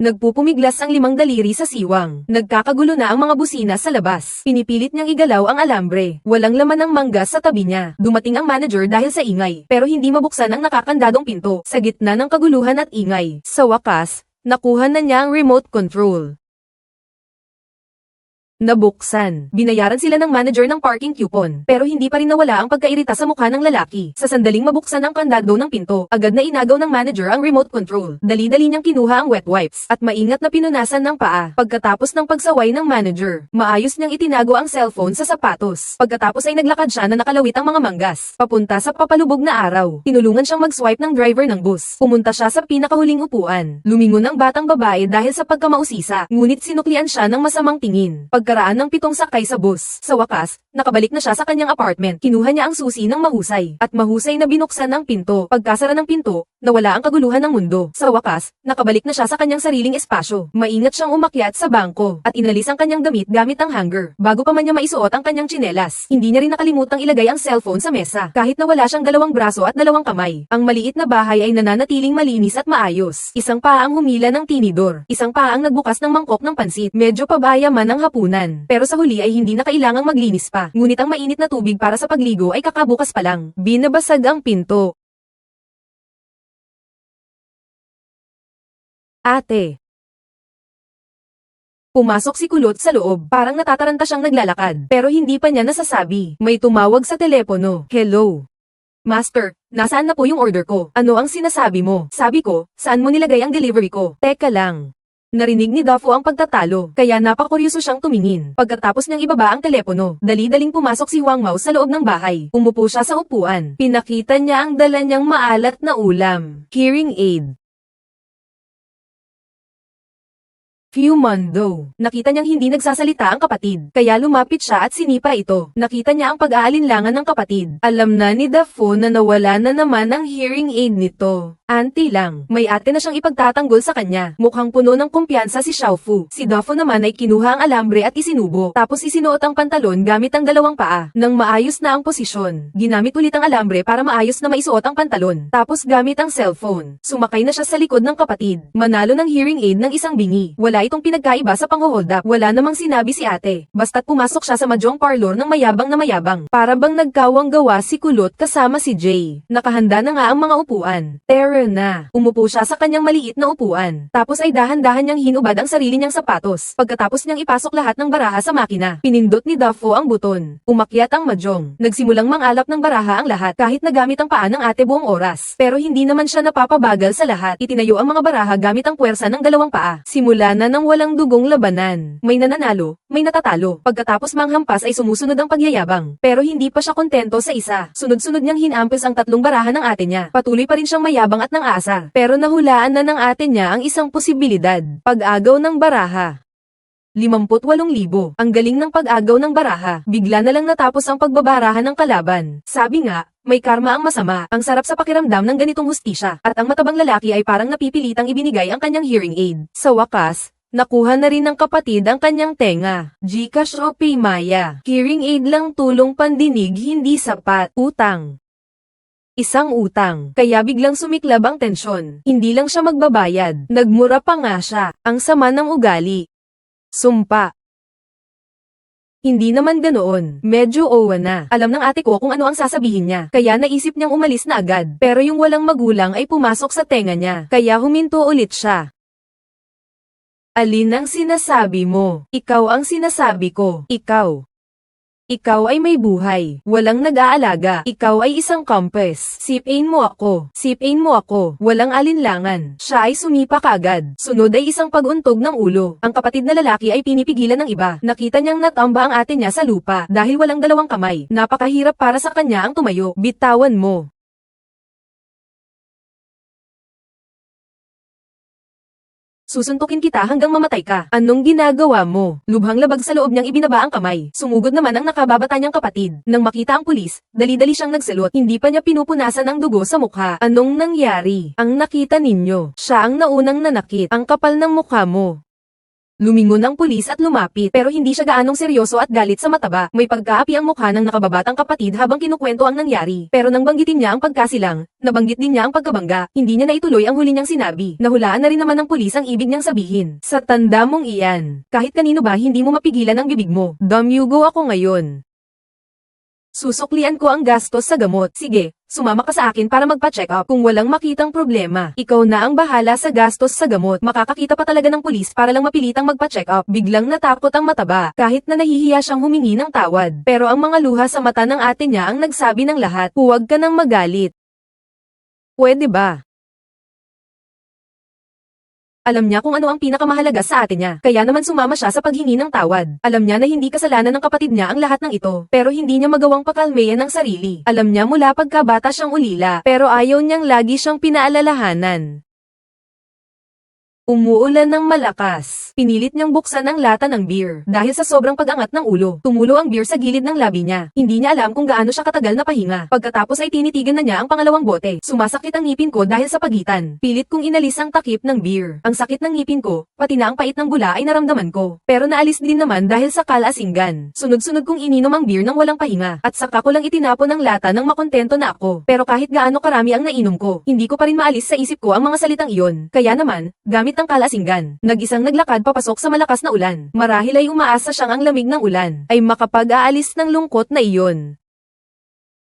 Nagpupumiglas ang 5 daliri sa siwang. Nagkakagulo na ang mga busina sa labas. Pinipilit niyang igalaw ang alambre. Walang laman ng mangga sa tabi niya. Dumating ang manager dahil sa ingay, pero hindi mabuksan ang nakakandadong pinto. Sa gitna ng kaguluhan at ingay, sa wakas, nakuha na niya ang remote control. Nabuksan. Binayaran sila ng manager ng parking coupon, pero hindi pa rin nawala ang pagkairita sa mukha ng lalaki. Sa sandaling mabuksan ang kandado ng pinto, agad na inagaw ng manager ang remote control. Dali-dali niyang kinuha ang wet wipes, at maingat na pinunasan ng paa. Pagkatapos ng pagsaway ng manager, maayos niyang itinago ang cellphone sa sapatos. Pagkatapos ay naglakad siya na nakalawit ang mga manggas, papunta sa papalubog na araw. Tinulungan siyang mag-swipe ng driver ng bus. Pumunta siya sa pinakahuling upuan. Lumingon ang batang babae dahil sa pagkamausisa, ngunit sinuklian siya ng masamang tingin. Pagkaraan ng 7 sakay sa bus, sa wakas, nakabalik na siya sa kanyang apartment. Kinuha niya ang susi ng mahusay, at mahusay na binuksan ang pinto. Pagkasara ng pinto, nawala ang kaguluhan ng mundo. Sa wakas, nakabalik na siya sa kanyang sariling espasyo. Maingat siyang umakyat sa bangko, at inalis ang kanyang damit gamit ang hanger. Bago pa man niya maisuot ang kanyang tsinelas, hindi niya rin nakalimutang ilagay ang cellphone sa mesa. Kahit na wala siyang 2 braso at 2 kamay, ang maliit na bahay ay nananatiling malinis at maayos. Isang paa ang humila ng tinidor, isang paa ang nagbukas ng mangkok ng pansit. Medyo pabaya man ang hapunan, pero sa huli ay hindi na kailangang maglinis pa. Ngunit ang mainit na tubig para sa pagligo ay kakabukas pa lang. Binabasag ang pinto. Ate. Pumasok si Kulot sa loob, parang natataranta siyang naglalakad, pero hindi pa niya nasasabi. May tumawag sa telepono. Hello. Master, nasaan na po yung order ko? Ano ang sinasabi mo? Sabi ko, saan mo nilagay ang delivery ko? Teka lang. Narinig ni Dafo ang pagtatalo, kaya napakuryoso siyang tumingin. Pagkatapos niyang ibaba ang telepono, dali-daling pumasok si Wang Mao sa loob ng bahay. Umupo siya sa upuan. Pinakita niya ang dala niyang maalat na ulam. Hearing aid. Fumando. Nakita niyang hindi nagsasalita ang kapatid, kaya lumapit siya at sinipa ito. Nakita niya ang pag-aalinlangan ng kapatid. Alam na ni Dafo na nawala na naman ang hearing aid nito. Auntie lang, may ate na siyang ipagtatanggol sa kanya. Mukhang puno ng kumpiyansa si Xiaofu. Si Dafo naman ay kinuha ang alambre at isinubo. Tapos isinuot ang pantalon gamit ang 2 paa. Nang maayos na ang posisyon, ginamit ulit ang alambre para maayos na maisuot ang pantalon. Tapos gamit ang cellphone. Sumakay na siya sa likod ng kapatid. Manalo ng hearing aid ng isang bingi. Wala itong pinagkaiba sa pang-hold up. Wala namang sinabi si ate. Basta't pumasok siya sa mahjong parlor ng mayabang na mayabang. Para bang nagkawang gawa si Kulot kasama si Jay. Nakahanda na nga ang mga upuan. Na. Umupo siya sa kanyang maliit na upuan. Tapos ay dahan-dahan niyang hinubad ang sarili niyang sapatos. Pagkatapos niyang ipasok lahat ng baraha sa makina, pinindot ni Dafo ang buton. Umakyat ang mahjong. Nagsimulang mangalap ng baraha ang lahat kahit nagamit ang paa ng ate buong oras. Pero hindi naman siya napapabagal sa lahat. Itinayo ang mga baraha gamit ang puwersa ng 2 paa. Simula na ng walang dugong labanan. May nananalo, may natatalo. Pagkatapos manghampas ay sumusunod ang pagyayabang. Pero hindi pa siya kontento sa isa. Sunod-sunod niyang hinampes ang 3 baraha ng ate niya. Patuloy pa rin siyang mayabang at ng asar. Pero nahulaan na ng ate niya ang isang posibilidad. Pag-agaw ng baraha. 58,000. Ang galing ng pag-agaw ng baraha. Bigla na lang natapos ang pagbabarahan ng kalaban. Sabi nga, may karma ang masama. Ang sarap sa pakiramdam ng ganitong hustisya. At ang matabang lalaki ay parang napipilitang ibinigay ang kanyang hearing aid. Sa wakas, nakuha na rin ng kapatid ang kanyang tenga. Gcash o Paymaya. Hearing aid lang tulong pandinig hindi sapat. Utang. Isang utang, kaya biglang sumiklab ang tensyon. Hindi lang siya magbabayad, nagmura pa nga siya. Ang sama ng ugali. Sumpa. Hindi naman ganoon, medyo owa na. Alam ng ate ko kung ano ang sasabihin niya, kaya naisip niyang umalis na agad. Pero yung walang magulang ay pumasok sa tenga niya, kaya huminto ulit siya. Alin ang sinasabi mo? Ikaw ang sinasabi ko. Ikaw. Ikaw ay may buhay, walang nag-aalaga. Ikaw ay isang compass. Sipin mo ako. Sipin mo ako. Walang alinlangan. Siya ay sumipa kaagad. Sunod ay isang pag-untog ng ulo. Ang kapatid na lalaki ay pinipigilan ng iba. Nakita niyang natamba ang ate niya sa lupa dahil walang 2 kamay. Napakahirap para sa kanya ang tumayo. Bitawan mo. Susuntukin kita hanggang mamatay ka. Anong ginagawa mo? Lubhang labag sa loob niyang ibinaba ang kamay. Sumugod naman ang nakababata niyang kapatid. Nang makita ang pulis, dali-dali siyang nagsalot. Hindi pa niya pinupunasan ang dugo sa mukha. Anong nangyari? Ang nakita ninyo. Siya ang naunang nanakit. Ang kapal ng mukha mo. Lumingon ang pulis at lumapit pero hindi siya gaanong seryoso at galit sa mataba. May pagkaapi ang mukha ng nakababatang kapatid habang kinukwento ang nangyari. Pero nang banggitin niya ang pagkasilang, nabanggit din niya ang pagkabangga. Hindi niya naituloy ang huli niyang sinabi. Nahulaan na rin naman ng pulis ang ibig niyang sabihin. Sa tanda mong iyan, kahit kanino ba hindi mo mapigilan ang bibig mo. Damyugo ako ngayon. Susuklian ko ang gastos sa gamot. Sige, sumama ka sa akin para magpa-check up. Kung walang makitang problema, ikaw na ang bahala sa gastos sa gamot. Makakakita pa talaga ng pulis para lang mapilitang magpa-check up. Biglang natakot ang mataba, kahit na nahihiya siyang humingi ng tawad. Pero ang mga luha sa mata ng ate niya ang nagsabi ng lahat. Huwag ka nang magalit. Pwede ba? Alam niya kung ano ang pinakamahalaga sa ate niya, kaya naman sumama siya sa paghingi ng tawad. Alam niya na hindi kasalanan ng kapatid niya ang lahat ng ito, pero hindi niya magawang pakalmayan ang sarili. Alam niya mula pagkabata siyang ulila, pero ayaw niyang lagi siyang pinaalalahanan. Umuulan ng malakas. Pinilit niyang buksan ang lata ng beer. Dahil sa sobrang pag-angat ng ulo, tumulo ang beer sa gilid ng labi niya. Hindi niya alam kung gaano siya katagal na pahinga. Pagkatapos ay tinitigan na niya ang pangalawang bote. Sumasakit ang ngipin ko dahil sa pagitan. Pilit kong inalis ang takip ng beer. Ang sakit ng ngipin ko, pati na ang pait ng bula ay naramdaman ko. Pero naalis din naman dahil sa kalasinggan. Sunod-sunod kong ininom ang beer ng walang pahinga. At saka ko lang itinapon ang lata nang makontento na ako. Pero kahit gaano karami ang nainom ko, hindi ko pa rin maalis sa isip ko ang mga salitang iyon. Kaya naman, gamit ng kalasinggan, nag-isang naglakad papasok sa malakas na ulan. Marahil ay umaasa siyang ang lamig ng ulan ay makapag-aalis ng lungkot na iyon.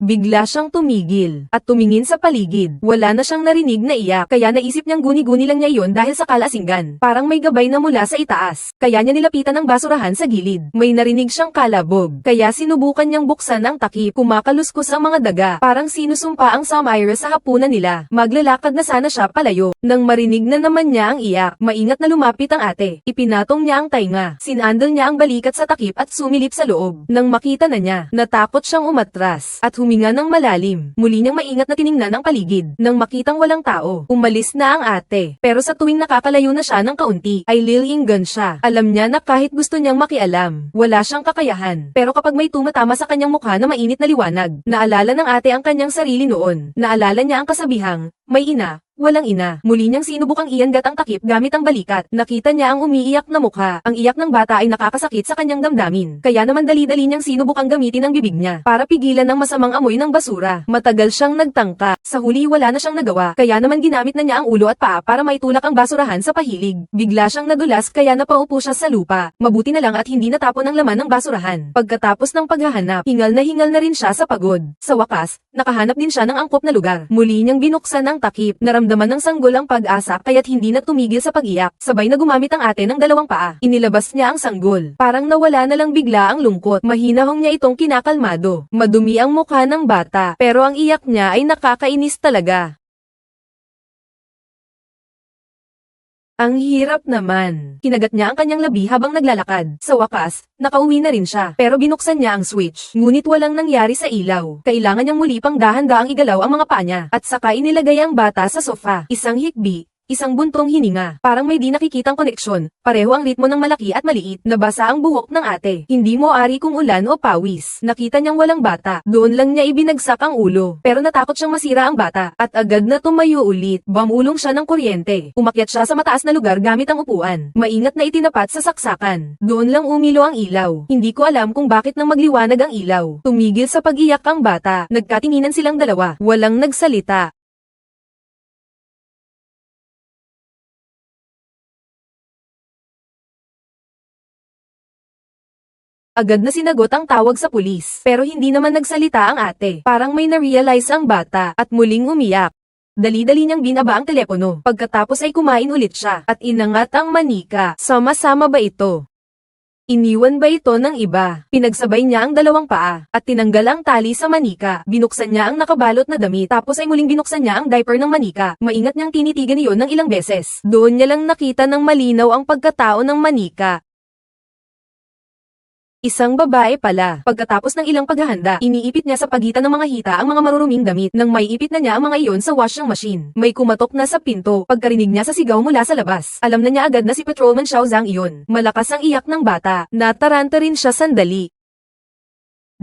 Bigla siyang tumigil at tumingin sa paligid. Wala na siyang narinig na iyak, kaya naisip niyang guni-guni lang niya iyon dahil sa kalasinggan. Parang may gabay na mula sa itaas, kaya niya nilapitan ang basurahan sa gilid. May narinig siyang kalabog, kaya sinubukan niyang buksan ang takip. Kumakaluskos ang mga daga, parang sinusumpa ang Samira sa hapunan nila. Maglalakad na sana siya palayo. Nang marinig na naman niya ang iyak, maingat na lumapit ang ate. Ipinatong niya ang tainga, sinandal niya ang balikat sa takip at sumilip sa loob. Nang makita na niya, natakot siyang umatras at huminga ng malalim. Muli niyang maingat na tiningnan ang paligid. Nang makitang walang tao, umalis na ang ate. Pero sa tuwing nakakalayo na siya ng kaunti, ay lilingan siya. Alam niya na kahit gusto niyang makialam, wala siyang kakayahan. Pero kapag may tumatama sa kanyang mukha na mainit na liwanag, naalala ng ate ang kanyang sarili noon. Naalala niya ang kasabihang, may ina, walang ina. Muli niyang sinubukang iangat ang takip gamit ang balikat. Nakita niya ang umiiyak na mukha. Ang iyak ng bata ay nakakasakit sa kanyang damdamin. Kaya naman dali-dali niyang sinubukang gamitin ang bibig niya para pigilan ang masamang amoy ng basura. Matagal siyang nagtangka. Sa huli wala na siyang nagawa. Kaya naman ginamit na niya ang ulo at paa para maitulak ang basurahan sa pahilig. Bigla siyang nadulas kaya napaupo siya sa lupa. Mabuti na lang at hindi natapon ang laman ng basurahan. Pagkatapos ng paghahanap, hingal na rin siya sa pagod. Sa wakas, nakahanap din siya ng angkop na lugar. Muli niyang binuksan ang takip. Naramdaman ng sanggol ang pag-asa kaya't hindi na tumigil sa pag-iyak. Sabay na gumamit ang ate ng dalawang paa. Inilabas niya ang sanggol. Parang nawala na lang bigla ang lungkot. Mahinahong niya itong kinakalmado. Madumi ang mukha ng bata, pero ang iyak niya ay nakakainis talaga. Ang hirap naman. Kinagat niya ang kanyang labi habang naglalakad. Sa wakas, nakauwi na rin siya. Pero binuksan niya ang switch. Ngunit walang nangyari sa ilaw. Kailangan niyang muli pang dahan-daang igalaw ang mga paa niya. At saka inilagay ang bata sa sofa. Isang hikbi, isang buntong hininga. Parang may di nakikitang koneksyon. Pareho ang ritmo ng malaki at maliit. Nabasa ang buhok ng ate. Hindi mo ari kung ulan o pawis. Nakita niyang walang bata. Doon lang niya ibinagsak ang ulo. Pero natakot siyang masira ang bata. At agad na tumayo ulit. Bamulong siya ng kuryente. Umakyat siya sa mataas na lugar gamit ang upuan. Maingat na itinapat sa saksakan. Doon lang umilo ang ilaw. Hindi ko alam kung bakit nang magliwanag ang ilaw. Tumigil sa pag-iyak ang bata. Nagkatinginan silang dalawa. Walang nagsalita. Agad na sinagot ang tawag sa pulis, pero hindi naman nagsalita ang ate. Parang may na-realize ang bata, at muling umiyak. Dali-dali niyang binaba ang telepono. Pagkatapos ay kumain ulit siya, at inangat ang manika. Sama-sama ba ito? Iniwan ba ito ng iba? Pinagsabay niya ang dalawang paa, at tinanggal ang tali sa manika. Binuksan niya ang nakabalot na damit, tapos ay muling binuksan niya ang diaper ng manika. Maingat niyang tinitigan iyon ng ilang beses. Doon niya lang nakita ng malinaw ang pagkatao ng manika. Isang babae pala. Pagkatapos ng ilang paghahanda, iniipit niya sa pagitan ng mga hita ang mga maruruming damit. Nang maiipit na niya ang mga iyon sa washing machine, may kumatok na sa pinto. Pagkarinig niya sa sigaw mula sa labas, alam na niya agad na si Patrolman Xiao Zhang iyon. Malakas ang iyak ng bata. Nataranta rin siya sandali.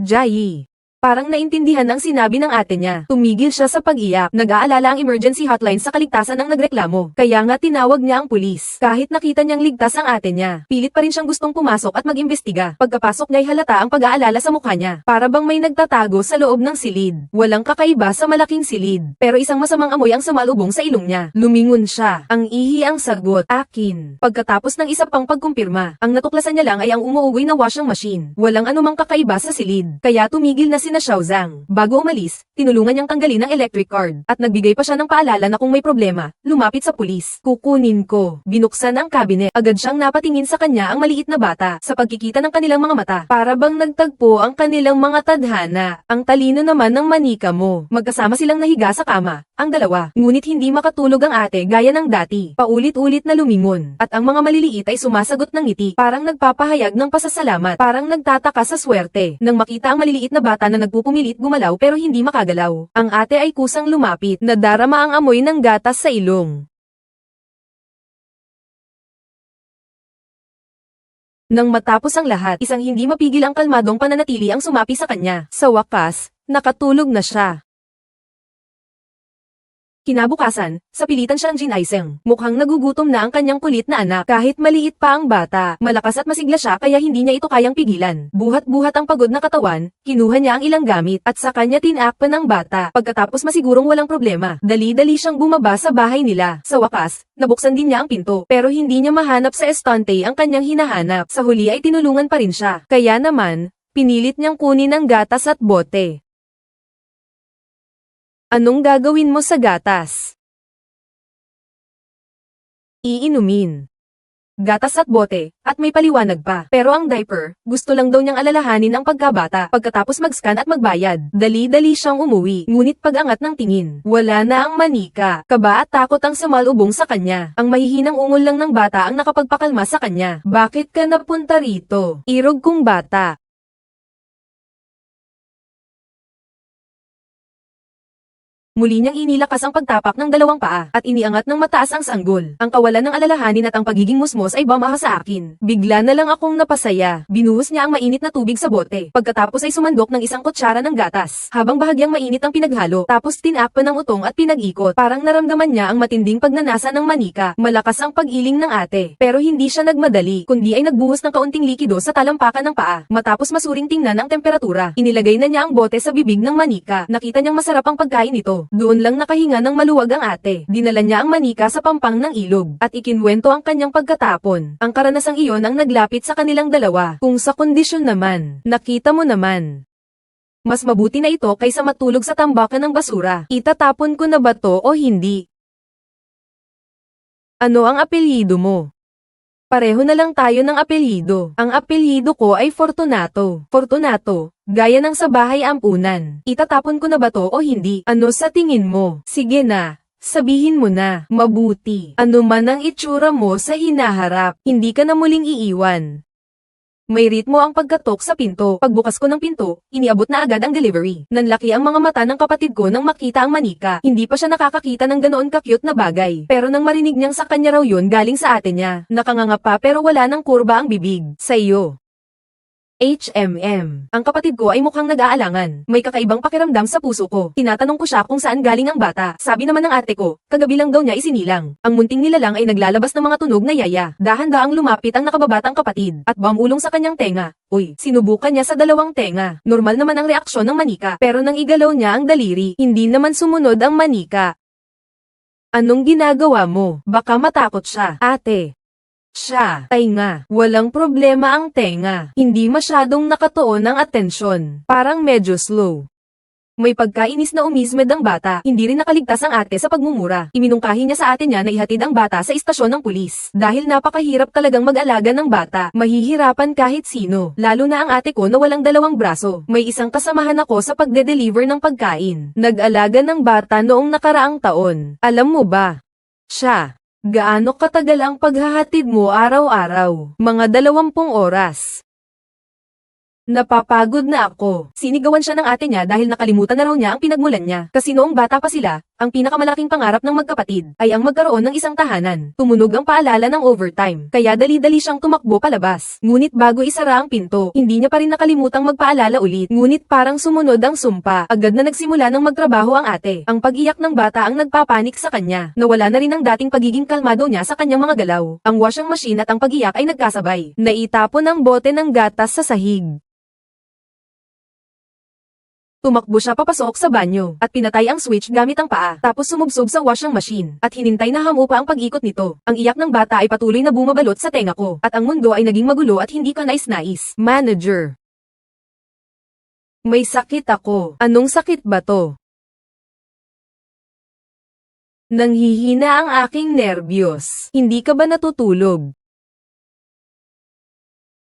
Jai. Parang naintindihan ang sinabi ng ate niya. Tumigil siya sa pag-iyak. Nag-aalala ang emergency hotline sa kaligtasan ng nagreklamo. Kaya nga tinawag niya ang pulis. Kahit nakita niyang ligtas ang ate niya, pilit pa rin siyang gustong pumasok at mag-imbestiga. Pagkapasok niya'y halata ang pag-aalala sa mukha niya. Para bang may nagtatago sa loob ng silid. Walang kakaiba sa malaking silid. Pero isang masamang amoy ang sumalubong sa ilong niya. Lumingon siya. Ang ihi ang sagot. Akin. Pagkatapos ng isa pang pagkumpirma, ang natuklasan niya lang ay ang umuugoy na washing machine. Walang anumang kakaiba sa silid. Kaya tumigil na sina Xiaozang. Bago umalis, tinulungan niyang tanggalin ang electric cord. At nagbigay pa siya ng paalala na kung may problema, lumapit sa pulis. Kukunin ko. Binuksan ang cabinet. Agad siyang napatingin sa kanya ang maliit na bata. Sa pagkikita ng kanilang mga mata, para bang nagtagpo ang kanilang mga tadhana. Ang talino naman ng manika mo. Magkasama silang nahiga sa kama, ang dalawa. Ngunit hindi makatulog ang ate gaya ng dati. Paulit-ulit na lumingon. At ang mga maliliit ay sumasagot ng ngiti. Parang nagpapahayag ng pasasalamat. Parang nagtataka sa swerte. Nang makita ang maliliit na bata na nagpupumilit gumalaw pero hindi makagalaw. Ang ate ay kusang lumapit. Nadarama ang amoy ng gatas sa ilong. Nang matapos ang lahat, isang hindi mapigil ang kalmadong pananatili ang sumapi sa kanya. Sa wakas, nakatulog na siya. Kinabukasan, sa pilitan siyang ginaiseng. Mukhang nagugutom na ang kanyang kulit na anak kahit maliit pa ang bata. Malakas at masigla siya kaya hindi niya ito kayang pigilan. Buhat-buhat ang pagod na katawan, kinuha niya ang ilang gamit at sa kanya tinakpan ng bata. Pagkatapos masigurong walang problema, dali-dali siyang bumaba sa bahay nila. Sa wakas, nabuksan din niya ang pinto pero hindi niya mahanap sa estante ang kanyang hinahanap. Sa huli ay tinulungan pa rin siya. Kaya naman, pinilit niyang kunin ang gatas at bote. Anong gagawin mo sa gatas? Iinumin. Gatas at bote, at may paliwanag pa. Pero ang diaper, gusto lang daw niyang alalahanin ang pagkabata. Pagkatapos mag-scan at magbayad, dali-dali siyang umuwi. Ngunit pag-angat ng tingin, wala na ang manika. Kaba at takot ang sumalubong sa kanya. Ang mahihinang ungol lang ng bata ang nakapagpakalma sa kanya. Bakit ka napunta rito? Irog kong bata. Muli niyang inilakas ang pagtapak ng dalawang paa at iniangat ng mataas ang sanggol. Ang kawalan ng alalahanin at ang pagiging musmos ay bumaha sa akin. Bigla na lang akong napasaya. Binuhos niya ang mainit na tubig sa bote. Pagkatapos ay sumandok ng isang kutsara ng gatas. Habang bahagyang mainit ang pinaghalo, tapos tinakpan ng utong at pinag-ikot. Parang naramdaman niya ang matinding pagnanasa ng manika. Malakas ang pag-iling ng ate. Pero hindi siya nagmadali, kundi ay nagbuhos ng kaunting likido sa talampakan ng paa. Matapos masuring tingnan ang temperatura, inilagay na niya ang bote sa bibig ng manika. Nakita niyang masarap ang pagkain nito. Doon lang nakahinga ng maluwag ang ate. Dinala niya ang manika sa pampang ng ilog at ikinwento ang kanyang pagkatapon. Ang karanasang iyon ang naglapit sa kanilang dalawa. Kung sa kondisyon naman, nakita mo naman. Mas mabuti na ito kaysa matulog sa tambakan ng basura. Itatapon ko na ba to o hindi? Ano ang apelyido mo? Pareho na lang tayo ng apelyido. Ang apelyido ko ay Fortunato. Fortunato, gaya ng sa bahay ampunan. Itatapon ko na ba to o hindi? Ano sa tingin mo? Sige na, sabihin mo na. Mabuti. Ano man ang itsura mo sa hinaharap, hindi ka na muling iiwan. May ritmo ang pagkatok sa pinto. Pagbukas ko ng pinto, iniabot na agad ang delivery. Nanlaki ang mga mata ng kapatid ko nang makita ang manika. Hindi pa siya nakakakita ng ganoon ka-cute na bagay. Pero nang marinig niyang sa kanya raw yun galing sa ate niya, nakanganga pa pero wala ng kurba ang bibig. Sa iyo. Ang kapatid ko ay mukhang nag-aalangan. May kakaibang pakiramdam sa puso ko. Tinatanong ko siya kung saan galing ang bata. Sabi naman ng ate ko, kagabi lang daw niya isinilang. Ang munting nilalang ay naglalabas ng mga tunog na yaya. Dahan-daang lumapit ang nakababatang kapatid at bumulong sa kanyang tenga. Uy, sinubukan niya sa dalawang tenga. Normal naman ang reaksyon ng manika. Pero nang igalaw niya ang daliri, hindi naman sumunod ang manika. Anong ginagawa mo? Baka matakot siya. Ate. Siya, tainga. Walang problema ang tenga. Hindi masyadong nakatuon ang atensyon. Parang medyo slow. May pagkainis na umismed ang bata. Hindi rin nakaligtas ang ate sa pagmumura. Iminungkahi niya sa ate niya na ihatid ang bata sa istasyon ng pulis. Dahil napakahirap talagang mag-alaga ng bata. Mahihirapan kahit sino. Lalo na ang ate ko na walang dalawang braso. May isang kasamahan ako sa pagde-deliver ng pagkain. Nag-alaga ng bata noong nakaraang taon. Alam mo ba? Siya. Gaano katagal ang paghahatid mo araw-araw? Mga 20 oras. Napapagod na ako. Sinigawan siya ng ate niya dahil nakalimutan na raw niya ang pinagmulan niya. Kasi noong bata pa sila, Ang pinakamalaking pangarap ng magkapatid ay ang magkaroon ng isang tahanan. Tumunog ang paalala ng overtime, kaya dali-dali siyang tumakbo palabas. Ngunit bago isara ang pinto, hindi niya pa rin nakalimutang magpaalala ulit. Ngunit parang sumunod ang sumpa, agad na nagsimula ng magtrabaho ang ate. Ang pag-iyak ng bata ang nagpapanik sa kanya. Nawala na rin ang dating pagiging kalmado niya sa kanyang mga galaw. Ang washing machine at ang pag-iyak ay nagkasabay. Naitapon ang bote ng gatas sa sahig. Tumakbo siya papasok sa banyo, at pinatay ang switch gamit ang paa, tapos sumubsob sa washing machine, at hinintay na hamupa ang pag-ikot nito. Ang iyak ng bata ay patuloy na bumabalot sa tenga ko, at ang mundo ay naging magulo at hindi ka nais-nais. Manager. May sakit ako. Anong sakit ba to? Nanghihina ang aking nerbiyos. Hindi ka ba natutulog?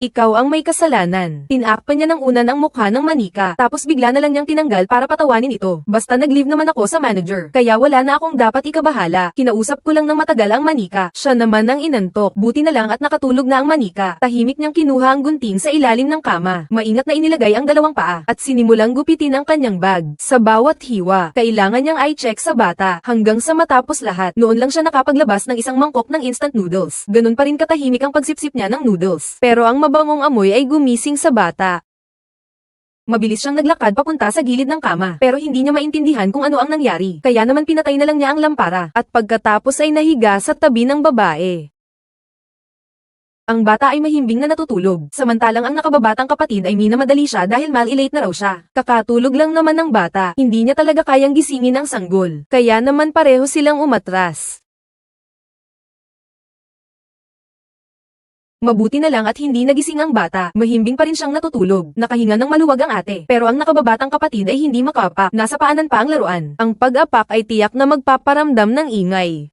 Ikaw ang may kasalanan. Tinakpan niya ng unan ang mukha ng manika, tapos bigla na lang niyang tinanggal para patawanin ito. Basta nag-leave naman ako sa manager, kaya wala na akong dapat ikabahala. Kinausap ko lang ng matagal ang manika. Siya naman ang inantok. Buti na lang at nakatulog na ang manika. Tahimik niyang kinuha ang gunting sa ilalim ng kama. Maingat na inilagay ang dalawang paa, at sinimulang gupitin ang kanyang bag. Sa bawat hiwa, kailangan niyang i-check sa bata, hanggang sa matapos lahat. Noon lang siya nakapaglabas ng isang mangkok ng instant noodles. Ganun pa rin katahimik ang pagsipsip niya ng noodles. Pero ang mabangong amoy ay gumising sa bata. Mabilis siyang naglakad papunta sa gilid ng kama, pero hindi niya maintindihan kung ano ang nangyari. Kaya naman pinatay na lang niya ang lampara, at pagkatapos ay nahiga sa tabi ng babae. Ang bata ay mahimbing na natutulog, samantalang ang nakababatang kapatid ay minamadali siya dahil mal-elate na raw siya. Kakatulog lang naman ng bata, hindi niya talaga kayang gisingin ang sanggol, kaya naman pareho silang umatras. Mabuti na lang at hindi nagising ang bata. Mahimbing pa rin siyang natutulog. Nakahinga ng maluwag ang ate. Pero ang nakababatang kapatid ay hindi makapak. Nasa paanan pa ang laruan. Ang pag-apak ay tiyak na magpaparamdam ng ingay.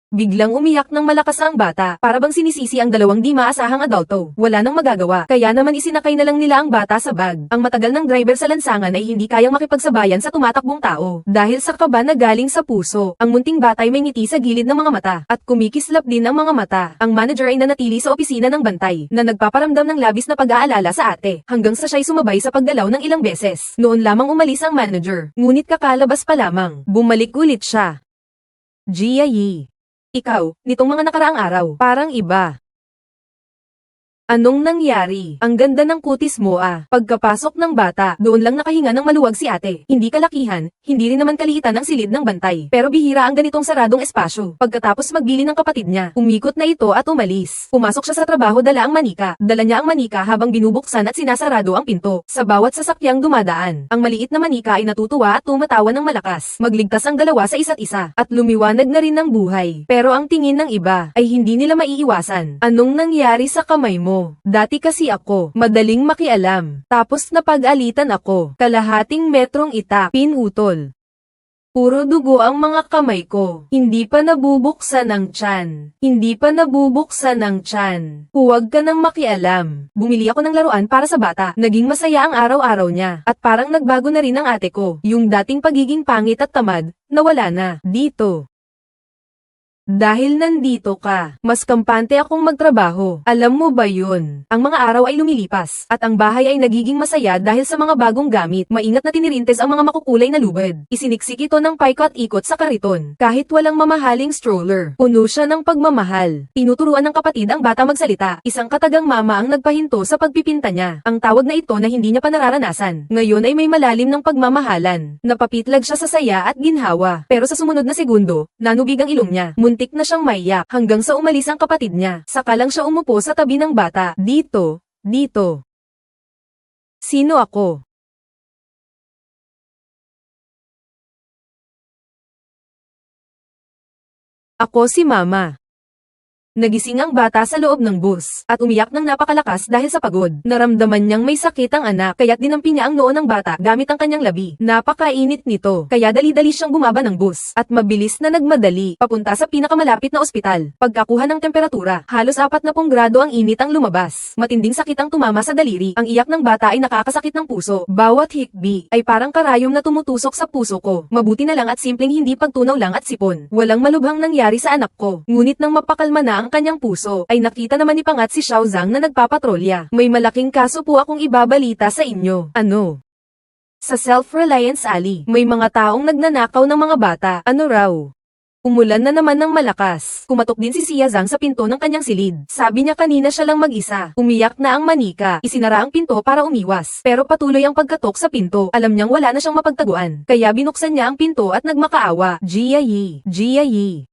Biglang umiyak ng malakas ang bata, para bang sinisisi ang dalawang di maasahang adulto. Wala nang magagawa, kaya naman isinakay na lang nila ang bata sa bag. Ang matagal ng driver sa lansangan ay hindi kayang makipagsabayan sa tumatakbong tao, dahil sa kaba na galing sa puso. Ang munting bata ay may ngiti sa gilid ng mga mata, at kumikislap din ang mga mata. Ang manager ay nanatili sa opisina ng bantay, na nagpaparamdam ng labis na pag-aalala sa ate, hanggang sa siya'y sumabay sa paggalaw ng ilang beses. Noon lamang umalis ang manager, ngunit kakalabas pa lamang, bumalik ulit siya. Jia Yi. Ikaw, nitong mga nakaraang araw, parang iba. Anong nangyari? Ang ganda ng kutis mo ah. Pagkapasok ng bata, doon lang nakahinga ng maluwag si ate. Hindi kalakihan, hindi rin naman kaliitan ng silid ng bantay. Pero bihira ang ganitong saradong espasyo. Pagkatapos magbili ng kapatid niya, umikot na ito at umalis. Pumasok siya sa trabaho, dala ang manika. Dala niya ang manika habang binubuksan at sinasarado ang pinto. Sa bawat sasakyang dumadaan, ang maliit na manika ay natutuwa at tumatawa ng malakas. Magligtas ang dalawa sa isa't isa, at lumiwanag na rin ng buhay. Pero ang tingin ng iba, ay hindi nila maiiwasan. Anong nangyari sa kamay mo? Dati kasi ako, madaling makialam. Tapos napag-alitan ako, kalahating metrong itak, pinutol. Puro dugo ang mga kamay ko. Hindi pa nabubuksan ang tiyan. Hindi pa nabubuksan ang tiyan. Huwag ka nang makialam. Bumili ako ng laruan para sa bata. Naging masaya ang araw-araw niya. At parang nagbago na rin ang ate ko. Yung dating pagiging pangit at tamad, nawala na. Dito. Dahil nandito ka, mas kampante akong magtrabaho. Alam mo ba yun? Ang mga araw ay lumilipas, at ang bahay ay nagiging masaya dahil sa mga bagong gamit. Maingat na tinirintes ang mga makukulay na lubid. Isiniksik ito ng paikot-ikot sa kariton. Kahit walang mamahaling stroller, puno siya ng pagmamahal. Tinuturuan ng kapatid ang bata magsalita. Isang katagang mama ang nagpahinto sa pagpipinta niya. Ang tawag na ito na hindi niya pa nararanasan. Ngayon ay may malalim ng pagmamahalan. Napapitlag siya sa saya at ginhawa. Pero sa sumunod na segundo, nanubig ang ilong niya. Muntik na siyang maiyak, hanggang sa umalis ang kapatid niya. Saka lang siya umupo sa tabi ng bata. Dito. Sino ako? Ako si Mama. Nagising ang bata sa loob ng bus, at umiyak ng napakalakas dahil sa pagod. Naramdaman niyang may sakit ang anak, kaya't dinampi niya ang noo ng bata gamit ang kanyang labi. Napakainit nito, kaya dali-dali siyang bumaba ng bus, at mabilis na nagmadali, papunta sa pinakamalapit na ospital. Pagkakuha ng temperatura, halos 40 grado ang init ang lumabas. Matinding sakit ang tumama sa daliri. Ang iyak ng bata ay nakakasakit ng puso. Bawat hikbi ay parang karayom na tumutusok sa puso ko. Mabuti na lang at simpleng hindi pagtunaw lang at sipon. Walang malubhang nangyari sa anak ko. Ngunit nang mapakalma na ang ang kanyang puso, ay nakita naman ni Pangat si Xiao Zhang na nagpapatrolya. May malaking kaso po akong ibabalita sa inyo. Ano? Sa Self-Reliance Alley, may mga taong nagnanakaw ng mga bata. Ano raw? Umulan na naman ng malakas. Kumatok din si Xia Zhang sa pinto ng kanyang silid. Sabi niya kanina siya lang mag-isa. Umiyak na ang manika. Isinara ang pinto para umiwas. Pero patuloy ang pagkatok sa pinto. Alam niyang wala na siyang mapagtaguan. Kaya binuksan niya ang pinto at nagmakaawa. Jia Yi. Jia Yi.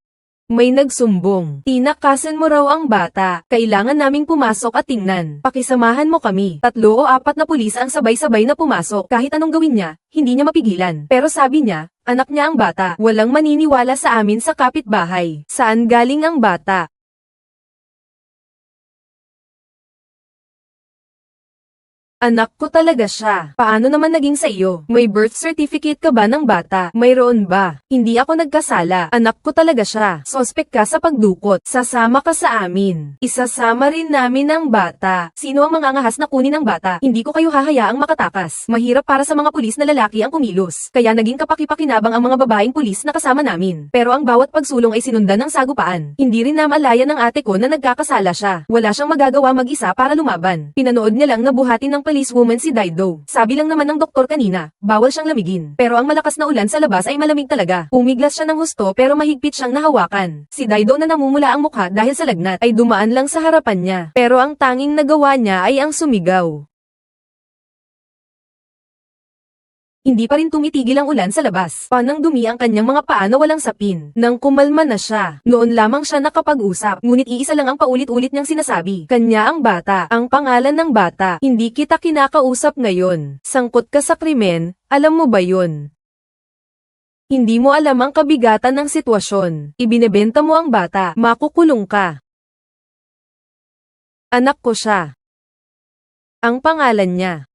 May nagsumbong. Tinakasan mo raw ang bata. Kailangan naming pumasok at tingnan. Pakisamahan mo kami. 3 o 4 na pulis ang sabay-sabay na pumasok. Kahit anong gawin niya, hindi niya mapigilan. Pero sabi niya, anak niya ang bata. Walang maniniwala sa amin sa kapitbahay. Saan galing ang bata? Anak ko talaga siya. Paano naman naging sa iyo? May birth certificate ka ba ng bata? Mayroon ba? Hindi ako nagkasala. Anak ko talaga siya. Sospek ka sa pagdukot. Sasama ka sa amin. Isasama rin namin ang bata. Sino ang mangangahas na kunin ang bata? Hindi ko kayo hahayaang makatakas. Mahirap para sa mga pulis na lalaki ang kumilos. Kaya naging kapaki-pakinabang ang mga babaeng pulis na kasama namin. Pero ang bawat pagsulong ay sinundan ng sagupaan. Hindi rin namalaya ng ate ko na nagkakasala siya. Wala siyang magagawa mag-isa para lumaban. Pinanood niya lang na buhatin ng policewoman si Daido. Sabi lang naman ng doktor kanina, bawal siyang lamigin. Pero ang malakas na ulan sa labas ay malamig talaga. Umiglas siya ng husto pero mahigpit siyang nahawakan. Si Daido na namumula ang mukha dahil sa lagnat ay dumaan lang sa harapan niya. Pero ang tanging nagawa niya ay ang sumigaw. Hindi pa rin tumitigil ang ulan sa labas. Panang dumi ang kanyang mga paa na walang sapin. Nang kumalma na siya, noon lamang siya nakapag-usap. Ngunit iisa lang ang paulit-ulit niyang sinasabi. Kanya ang bata, ang pangalan ng bata. Hindi kita kinakausap ngayon. Sangkot ka sa krimen, alam mo ba yun? Hindi mo alam ang kabigatan ng sitwasyon. Ibinebenta mo ang bata, makukulong ka. Anak ko siya. Ang pangalan niya.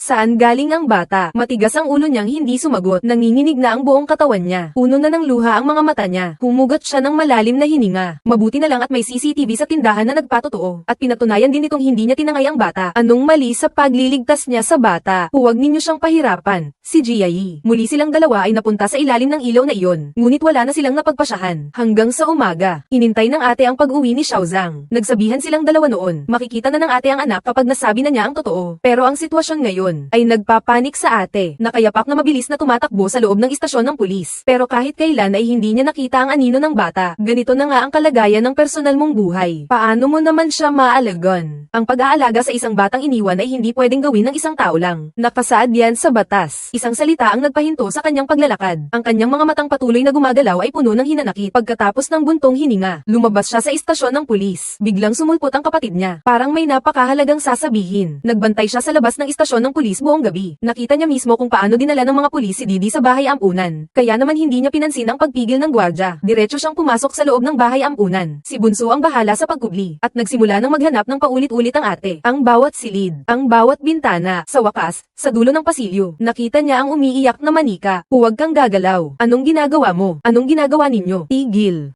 Saan galing ang bata? Matigas ang ulo niyang hindi sumagot. Nanginginig na ang buong katawan niya. Puno na ng luha ang mga mata niya. Humugot siya ng malalim na hininga. Mabuti na lang at may CCTV sa tindahan na nagpatotoo. At pinatunayan din itong hindi niya tinangay ang bata. Anong mali sa pagliligtas niya sa bata? Huwag ninyo siyang pahirapan. Si Jia Yi. Muli silang dalawa ay napunta sa ilalim ng ilaw na iyon. Ngunit wala na silang napagpasyahan. Hanggang sa umaga. Hinintay ng ate ang pag-uwi ni Xiao Zhang. Nagsabihan silang dalawa noon. Makikita na ng ate ang anak kapag nasabi na niya ang totoo. Pero ang sitwasyon ngayon ay nagpapanik sa ate. Nakayapak na mabilis na tumatakbo sa loob ng istasyon ng pulis. Pero kahit kailan ay hindi niya nakita ang anino ng bata. Ganito na nga ang kalagayan ng personal mong buhay. Paano mo naman siya maalagaan? Ang pag-aalaga sa isang batang iniwan ay hindi pwedeng gawin ng isang tao lang. Nakasaad yan sa batas. Isang salita ang nagpahinto sa kanyang paglalakad. Ang kanyang mga matang patuloy na gumagalaw ay puno ng hinanakit. Pagkatapos ng buntong hininga, lumabas siya sa istasyon ng pulis. Biglang sumulpot ang kapatid niya. Parang may napakahalagang sasabihin. Nagbantay siya sa labas ng istasyon ng pulis buong gabi. Nakita niya mismo kung paano dinala ng mga pulis si Didi sa bahay ampunan. Kaya naman hindi niya pinansin ang pagpigil ng gwardya. Diretso siyang pumasok sa loob ng bahay ampunan. Si Bunso ang bahala sa pagkubli. At nagsimula ng maghanap ng paulit-ulit ang ate. Ang bawat silid, ang bawat bintana. Sa wakas, sa dulo ng pasilyo, nakita niya ang umiiyak na manika. Huwag kang gagalaw. Anong ginagawa mo? Anong ginagawa ninyo? Tigil.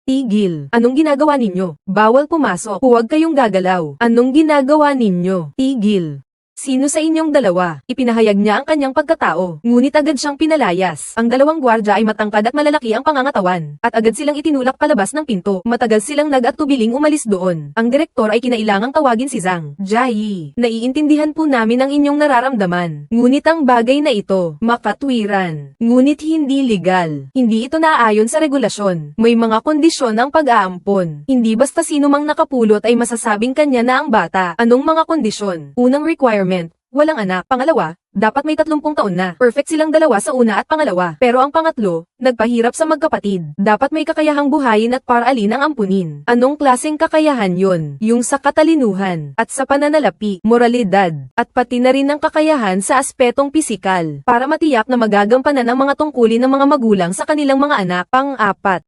Tigil. Anong ginagawa ninyo? Bawal pumasok. Huwag kayong gagalaw. Anong ginagawa ninyo? Tigil. Sino sa inyong dalawa? Ipinahayag niya ang kanyang pagkatao, ngunit agad siyang pinalayas. Ang dalawang gwardya ay matangkad at malalaki ang pangangatawan, at agad silang itinulak palabas ng pinto. Matagal silang nag-atubiling umalis doon. Ang direktor ay kinailangang tawagin si Zhang. Jai, naiintindihan po namin ang inyong nararamdaman. Ngunit ang bagay na ito, makatwiran. Ngunit hindi legal. Hindi ito naaayon sa regulasyon. May mga kondisyon ang pag-aampon. Hindi basta sino mang nakapulot ay masasabing kanya na ang bata. Anong mga kondisyon? Unang requirement, walang anak. Pangalawa, dapat may 30 taon na. Perfect silang dalawa sa una at pangalawa. Pero ang pangatlo, nagpahirap sa magkapatid. Dapat may kakayahang buhayin at paralin ang ampunin. Anong klaseng kakayahan yon? Yung sa katalinuhan, at sa pananalapi, moralidad, at pati na rin ang kakayahan sa aspetong pisikal, para matiyak na magagampanan ang mga tungkulin ng mga magulang sa kanilang mga anak. Pang-apat,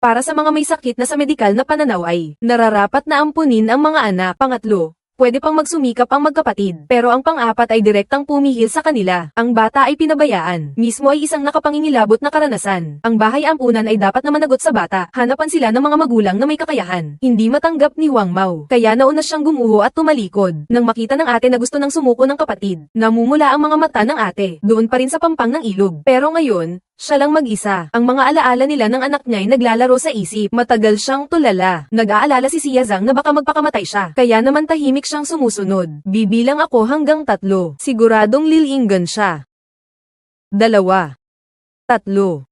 para sa mga may sakit na sa medikal na pananaw ay nararapat na ampunin ang mga anak. Pangatlo, pwede pang magsumikap ang magkapatid. Pero ang pang-apat ay direktang pumihil sa kanila. Ang bata ay pinabayaan. Mismo ay isang nakapangingilabot na karanasan. Ang bahay ampunan ay dapat na managot sa bata. Hanapan sila ng mga magulang na may kakayahan. Hindi matanggap ni Wang Mao. Kaya nauna siyang gumuho at tumalikod. Nang makita ng ate na gusto ng sumuko ng kapatid, namumula ang mga mata ng ate. Doon pa rin sa pampang ng ilog. Pero ngayon, siya lang mag-isa. Ang mga alaala nila ng anak niya ay naglalaro sa isip. Matagal siyang tulala. Nag-aalala si Sia Zhang na baka magpakamatay siya. Kaya naman tahimik siyang sumusunod. Bibilang ako hanggang 3. Siguradong lilinggan siya. 2. 3.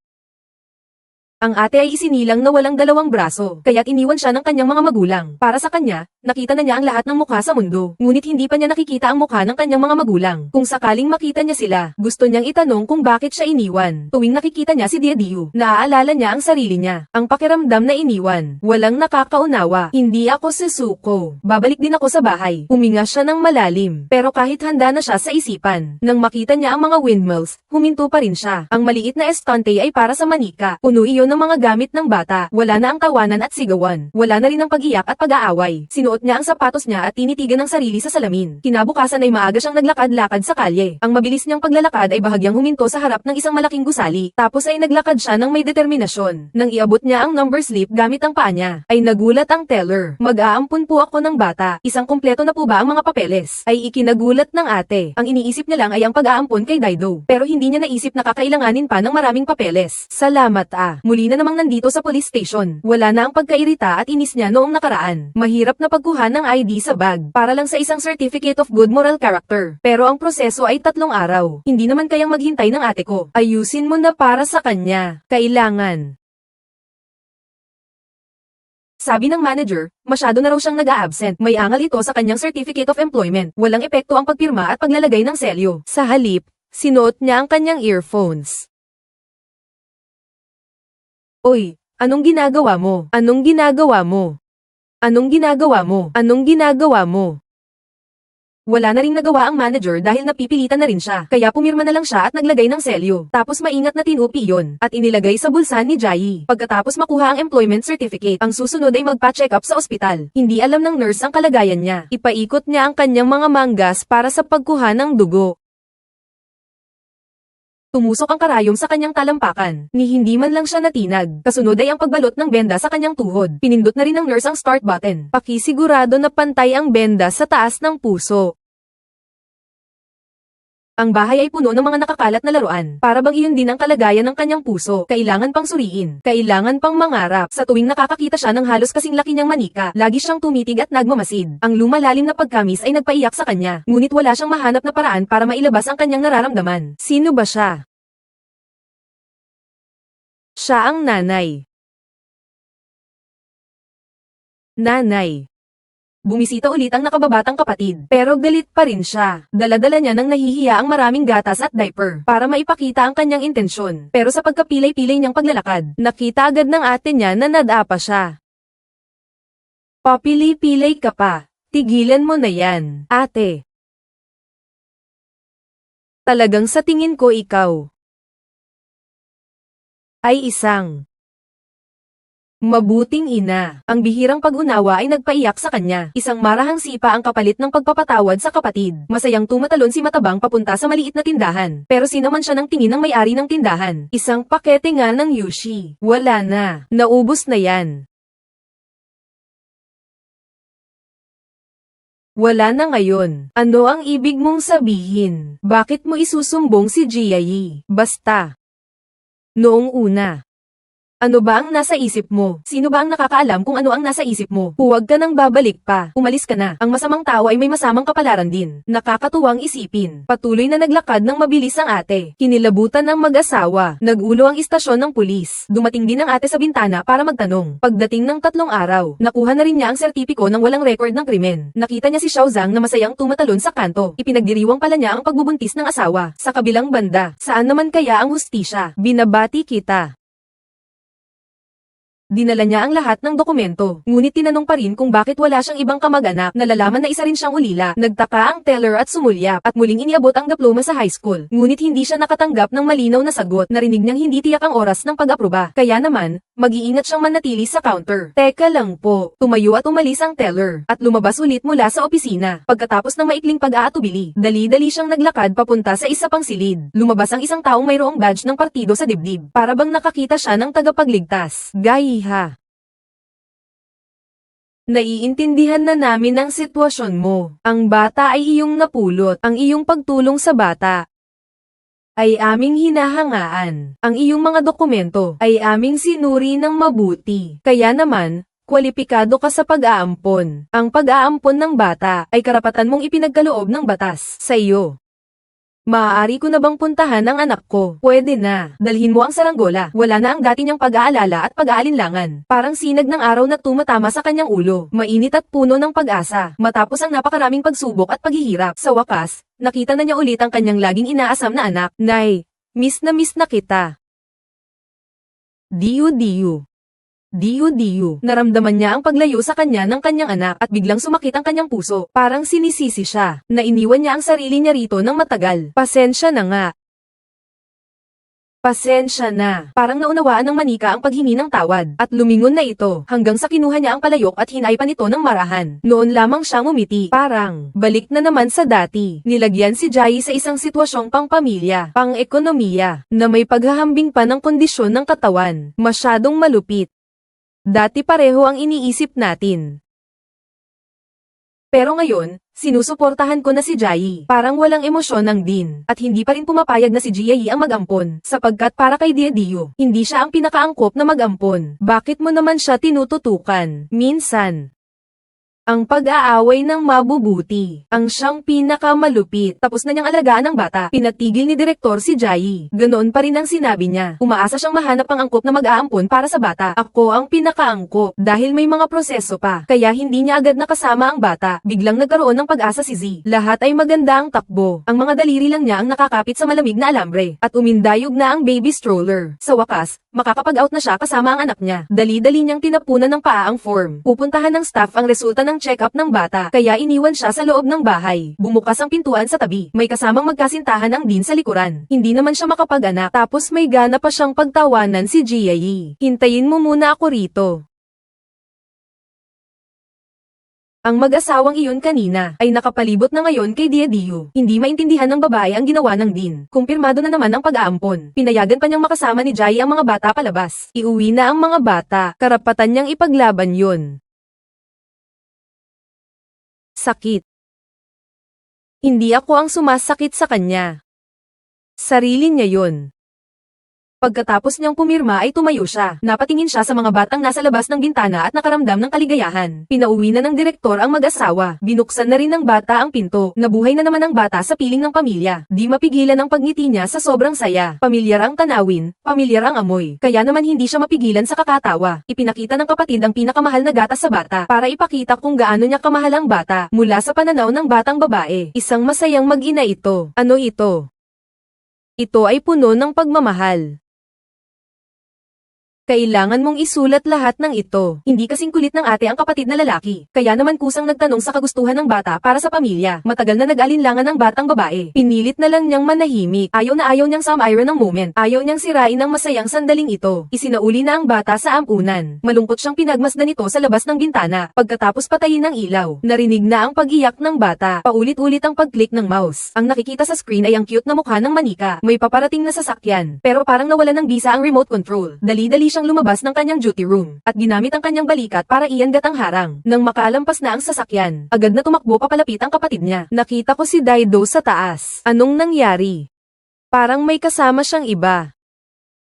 Ang ate ay isinilang na walang dalawang braso, kaya't iniwan siya ng kanyang mga magulang. Para sa kanya, nakita na niya ang lahat ng mukha sa mundo, ngunit hindi pa niya nakikita ang mukha ng kanyang mga magulang. Kung sakaling makita niya sila, gusto niyang itanong kung bakit siya iniwan. Tuwing nakikita niya si Diadiu, naaalala niya ang sarili niya. Ang pakiramdam na iniwan, walang nakakaunawa. Hindi ako susuko. Babalik din ako sa bahay. Huminga siya ng malalim, pero kahit handa na siya sa isipan, nang makita niya ang mga windmills, huminto pa rin siya. Ang maliit na estante ay para sa manika. Puno iyon ng mga gamit ng bata. Wala na ang tawanan at sigawan. Wala na rin ang pag-iyak at pag-aaway. Sinuot niya ang sapatos niya at tinitigan ng sarili sa salamin. Kinabukasan ay maaga siyang naglakad-lakad sa kalye. Ang mabilis niyang paglalakad ay bahagyang huminto sa harap ng isang malaking gusali. Tapos ay naglakad siya ng may determinasyon. Nang iabot niya ang number slip gamit ang paa niya, ay nagulat ang teller. Mag-aampun po ako ng bata. Isang kumpleto na po ba ang mga papeles? Ay ikinagulat ng ate. Ang iniisip niya lang ay ang pag-aampun kay Daido. Pero hindi niya naisip na kakailanganin pa ng maraming papeles. Salamat Muli na namang nandito sa police station. Wala na ang pagkairita at inis niya noong nakaraan. Mahirap na pagkuha ng ID sa bag para lang sa isang certificate of good moral character. Pero ang proseso ay 3 araw. Hindi naman kayang maghintay ng ate ko. Ayusin mo na para sa kanya. Kailangan. Sabi ng manager, masyado na raw siyang nag-a-absent. May angal ito sa kanyang certificate of employment. Walang epekto ang pagpirma at paglalagay ng selyo. Sa halip, sinuot niya ang kanyang earphones. Oy, anong ginagawa mo? Anong ginagawa mo? Anong ginagawa mo? Anong ginagawa mo? Wala na ring nagawa ang manager dahil napipilitan na rin siya. Kaya pumirma na lang siya at naglagay ng selyo. Tapos maingat na tinupi yon at inilagay sa bulsa ni Jai. Pagkatapos makuha ang employment certificate, ang susunod ay magpa-check up sa ospital. Hindi alam ng nurse ang kalagayan niya. Ipaikot niya ang kanyang mga manggas para sa pagkuha ng dugo. Tumusok ang karayom sa kanyang talampakan, ni hindi man lang siya natinag. Kasunod ay ang pagbalot ng benda sa kanyang tuhod. Pinindot na rin ng nurse ang start button. Pakisigurado na pantay ang benda sa taas ng puso. Ang bahay ay puno ng mga nakakalat na laruan. Para bang iyon din ang kalagayan ng kanyang puso. Kailangan pang suriin. Kailangan pang mangarap. Sa tuwing nakakakita siya ng halos kasing laki niyang manika, lagi siyang tumitig at nagmamasid. Ang lumalalim na pagkamis ay nagpaiyak sa kanya. Ngunit wala siyang mahanap na paraan para mailabas ang kanyang nararamdaman. Sino ba siya? Siya ang nanay. Nanay. Bumisita ulit ang nakababatang kapatid, pero galit pa rin siya. Dala-dala niya ng nahihiya ang maraming gatas at diaper, para maipakita ang kanyang intensyon. Pero sa pagkapilay-pilay niyang paglalakad, nakita agad ng ate niya na nadapa siya. Papilay-pilay ka pa. Tigilan mo na yan, ate. Talagang sa tingin ko ikaw ay isang mabuting ina. Ang bihirang pag-unawa ay nagpaiyak sa kanya. Isang marahang sipa ang kapalit ng pagpapatawad sa kapatid. Masayang tumatalon si Matabang papunta sa maliit na tindahan. Pero sinaman siya ng tingin ng may-ari ng tindahan. Isang pakete nga ng Yushi. Wala na. Naubos na yan. Wala na ngayon. Ano ang ibig mong sabihin? Bakit mo isusumbong si Jiayi? Basta. Noong una. Ano ba ang nasa isip mo? Sino ba ang nakakaalam kung ano ang nasa isip mo? Huwag ka nang babalik pa. Umalis ka na. Ang masamang tao ay may masamang kapalaran din. Nakakatuwang isipin. Patuloy na naglakad ng mabilis ang ate. Kinilabutan ng mag-asawa. Nag-ulo ang istasyon ng pulis. Dumating din ang ate sa bintana para magtanong. Pagdating ng 3 araw, nakuha na rin niya ang sertipiko ng walang record ng krimen. Nakita niya si Xiao Zhang na masayang tumatalon sa kanto. Ipinagdiriwang pala niya ang pagbubuntis ng asawa. Sa kabilang banda, saan naman kaya ang hustisya? Binabati kita. Dinala niya ang lahat ng dokumento, ngunit tinanong pa rin kung bakit wala siyang ibang kamag-anak. Nalalaman na isa rin siyang ulila. Nagtaka ang teller at sumulyap, at muling iniabot ang diploma sa high school. Ngunit hindi siya nakatanggap ng malinaw na sagot. Narinig niyang hindi tiyak ang oras ng pag-aproba. Kaya naman, Mag-iingat siyang manatili sa counter. Teka lang po. Tumayo at umalis ang teller, at lumabas ulit mula sa opisina. Pagkatapos ng maikling pag-aatubili, dali-dali siyang naglakad papunta sa isa pang silid. Lumabas ang isang taong mayroong badge ng partido sa dibdib. Para bang nakakita siya ng tagapagligtas. Gayiha. Naiintindihan na namin ang sitwasyon mo. Ang bata ay iyong napulot. Ang iyong pagtulong sa bata ay aming hinahangaan. Ang iyong mga dokumento ay aming sinuri ng mabuti. Kaya naman, kwalipikado ka sa pag-aampon. Ang pag-aampon ng bata ay karapatan mong ipinagkaloob ng batas sa iyo. Maaari ko na bang puntahan ang anak ko? Pwede na. Dalhin mo ang saranggola. Wala na ang dati niyang pag-aalala at pag-aalinlangan. Parang sinag ng araw na tumatama sa kanyang ulo. Mainit at puno ng pag-asa. Matapos ang napakaraming pagsubok at paghihirap. Sa wakas, nakita na niya ulit ang kanyang laging inaasam na anak. Nay, miss na kita. Diyu. Diyu. Naramdaman niya ang paglayo sa kanya ng kanyang anak at biglang sumakit ang kanyang puso. Parang sinisisi siya. Nainiwan niya ang sarili niya rito ng matagal. Pasensya na nga. Pasensya na. Parang naunawaan ng manika ang paghingi ng tawad. At lumingon na ito hanggang sa kinuha niya ang palayok at hinaipan ito ng marahan. Noon lamang siyang umiti. Parang balik na naman sa dati. Nilagyan si Jai sa isang sitwasyong pang-pamilya, pang-ekonomiya, na may paghahambing pa ng kondisyon ng katawan. Masyadong malupit. Dati pareho ang iniisip natin. Pero ngayon, sinusuportahan ko na si Jai. Parang walang emosyon ng Din. At hindi pa rin pumapayag na si Jai ang mag-ampon. Sapagkat para kay Diyo, hindi siya ang pinakaangkop na mag-ampon. Bakit mo naman siya tinututukan? Minsan. Ang pag-aaway ng mabubuti, ang siyang pinakamalupit. Tapos na niyang alagaan ang bata. Pinatigil ni Direktor si Jai. Ganoon pa rin ang sinabi niya. Umaasa siyang mahanap ang angkop na mag-aampon para sa bata. Ako ang pinakaangkop. Dahil may mga proseso pa. Kaya hindi niya agad nakasama ang bata. Biglang nagkaroon ng pag-asa si Z. Lahat ay maganda ang takbo. Ang mga daliri lang niya ang nakakapit sa malamig na alambre. At umindayog na ang baby stroller. Sa wakas, makakapag-out na siya kasama ang anak niya. Dali-dali niyang tinapunan ng paa ang form. Pupuntahan ng staff ang resulta ng check-up ng bata, kaya iniwan siya sa loob ng bahay. Bumukas ang pintuan sa tabi. May kasamang magkasintahan ang Din sa likuran. Hindi naman siya makapag-anak. Tapos may gana pa siyang pagtawanan si Jai. Hintayin mo muna ako rito. Ang mag-asawang iyon kanina ay nakapalibot na ngayon kay Diyo. Hindi maintindihan ng babae ang ginawa ng Din. Kumpirmado na naman ang pag-aampon. Pinayagan pa niyang makasama ni Jai ang mga bata palabas. Iuwi na ang mga bata. Karapatan niyang ipaglaban yun. Sakit. Hindi ako ang sumasakit sa kanya. Sarili niya yun. Pagkatapos niyang pumirma ay tumayo siya. Napatingin siya sa mga batang nasa labas ng bintana at nakaramdam ng kaligayahan. Pinauwi na ng direktor ang mag-asawa. Binuksan na rin ng bata ang pinto. Nabuhay na naman ang bata sa piling ng pamilya. Di mapigilan ang pagngiti niya sa sobrang saya. Pamilyar ang tanawin, pamilyar ang amoy. Kaya naman hindi siya mapigilan sa kakatawa. Ipinakita ng kapatid ang pinakamahal na gatas sa bata para ipakita kung gaano niya kamahal ang bata. Mula sa pananaw ng batang babae, isang masayang mag-ina ito. Ano ito? Ito ay puno ng pagmamahal. Kailangan mong isulat lahat ng ito. Hindi kasing kulit ng ate ang kapatid na lalaki. Kaya naman kusang nagtanong sa kagustuhan ng bata para sa pamilya. Matagal na nag-alinlangan ng batang babae. Pinilit na lang niyang manahimik. Ayaw na ayaw niyang samaira ng moment. Ayaw niyang sirain ang masayang sandaling ito. Isinauli na ang bata sa ampunan. Malungkot siyang pinagmasdan nito sa labas ng bintana. Pagkatapos patayin ng ilaw, narinig na ang pag-iyak ng bata. Paulit-ulit ang pag-click ng mouse. Ang nakikita sa screen ay ang cute na mukha ng manika. May paparating na sasakyan. Pero parang nawala ng bisa ang remote control. Dali-dali siyang lumabas ng kanyang duty room, at ginamit ang kanyang balikat para iangat ang harang. Nang makalampas na ang sasakyan, agad na tumakbo papalapit ang kapatid niya. Nakita ko si Dido sa taas. Anong nangyari? Parang may kasama siyang iba.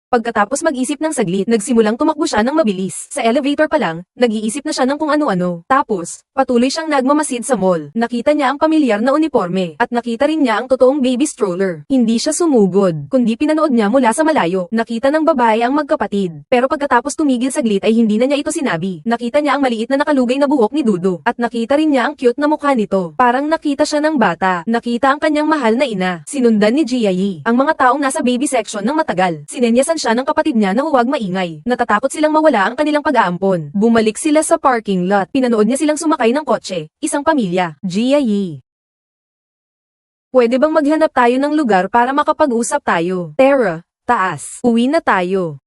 Pagkatapos mag-isip ng saglit, nagsimulang tumakbo siya ng mabilis. Sa elevator pa lang, nag-iisip na siya ng kung ano-ano. Tapos, patuloy siyang nagmamasid sa mall. Nakita niya ang pamilyar na uniforme, at nakita rin niya ang totoong baby stroller. Hindi siya sumugod, kundi pinanood niya mula sa malayo. Nakita ng babae ang magkapatid. Pero pagkatapos tumigil saglit ay hindi na niya ito sinabi. Nakita niya ang maliit na nakalugay na buhok ni Dudu. At nakita rin niya ang cute na mukha nito. Parang nakita siya ng bata. Nakita ang kanyang mahal na ina. Sinundan ni Jia. Ang mga taong nasa baby section ng matagal. Sinenyasan siya ng kapatid niya na huwag maingay. Natatakot silang mawala ang kanilang pag-aampon. Bumalik sila sa parking lot. Pinanood niya silang sumakay ng kotse. Isang pamilya. Jia. Pwede bang maghanap tayo ng lugar para makapag-usap tayo? Tara, taas. Uwi na tayo.